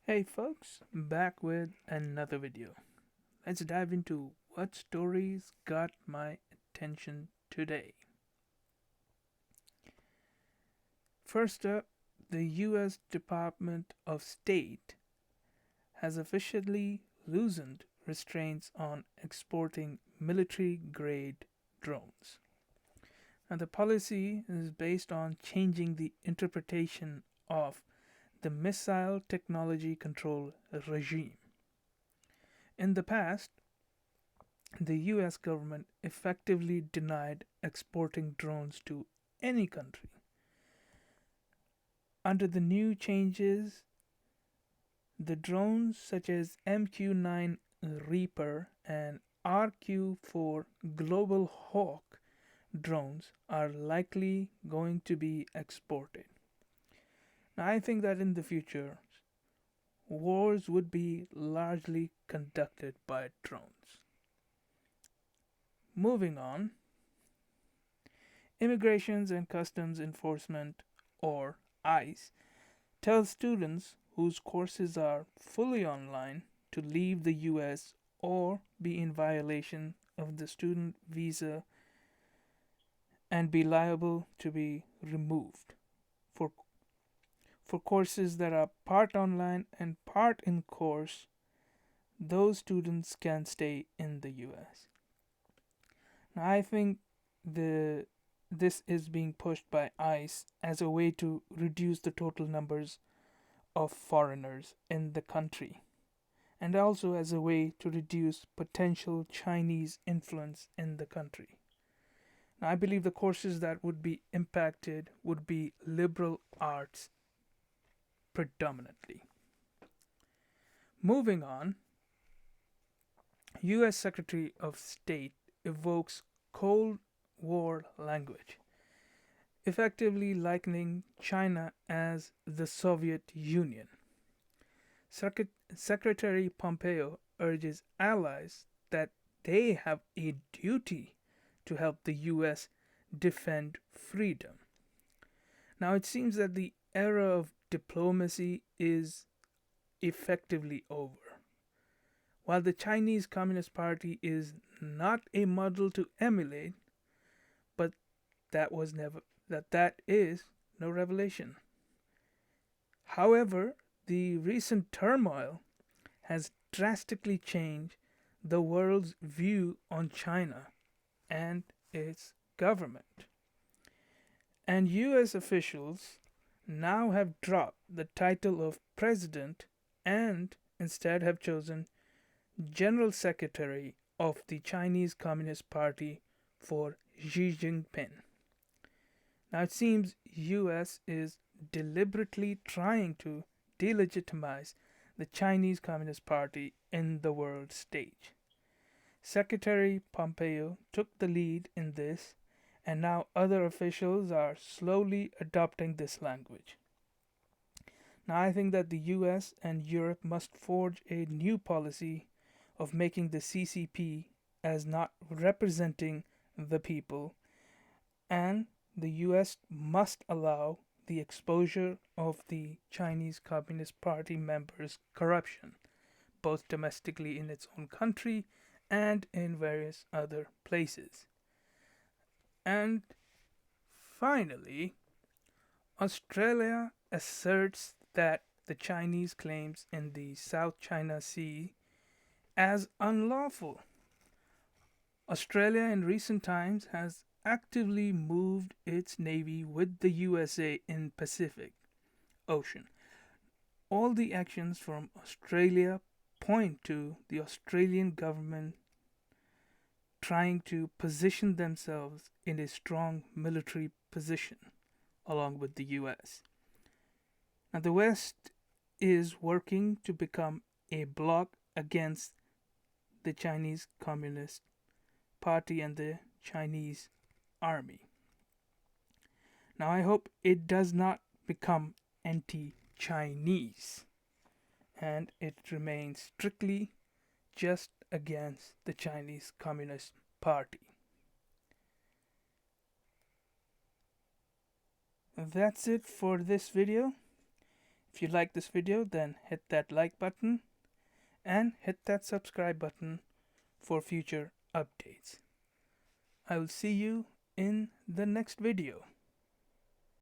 Hey folks, back with another video. Let's dive into what stories got my attention today. First up, the US Department of State has officially loosened restraints on exporting military grade drones. Now, the policy is based on changing the interpretation of the Missile Technology Control Regime. In the past, the US government effectively denied exporting drones to any country. Under the new changes, the drones such as MQ-9 Reaper and RQ-4 Global Hawk drones are likely going to be exported. Now, I think that in the future, wars would be largely conducted by drones. Moving on, Immigrations and Customs Enforcement, or ICE, tells students whose courses are fully online to leave the US or be in violation of the student visa and be liable to be removed. For, for courses that are part online and part in course, those students can stay in the US. Now, I think the this is being pushed by ICE as a way to reduce the total numbers of foreigners in the country, and also as a way to reduce potential Chinese influence in the country. Now, I believe the courses that would be impacted would be liberal arts predominantly. Moving on, US Secretary of State evokes Cold War language, effectively likening China as the Soviet Union. Secretary Pompeo urges allies that they have a duty to help the US defend freedom. Now, it seems that the era of diplomacy is effectively over. While the Chinese Communist Party is not a model to emulate, but that is no revelation. However, the recent turmoil has drastically changed the world's view on China and its government. And US officials now have dropped the title of president and instead have chosen General Secretary of the Chinese Communist Party for Xi Jinping. Now it seems US is deliberately trying to delegitimize the Chinese Communist Party in the world stage. Secretary Pompeo took the lead in this, and now other officials are slowly adopting this language. Now I think that the US and Europe must forge a new policy of making the CCP as not representing the people, and the US must allow the exposure of the Chinese Communist Party members' corruption, both domestically in its own country and in various other places. And finally, Australia asserts that the Chinese claims in the South China Sea as unlawful. Australia in recent times has actively moved its navy with the USA in Pacific Ocean. All the actions from Australia point to the Australian government trying to position themselves in a strong military position along with the US. Now, the West is working to become a bloc against the Chinese Communist Party and the Chinese army. Now, I hope it does not become anti Chinese and it remains strictly just against the Chinese Communist Party. That's it for this video. If you like this video, then hit that like button and hit that subscribe button for future updates. I will see you in the next video.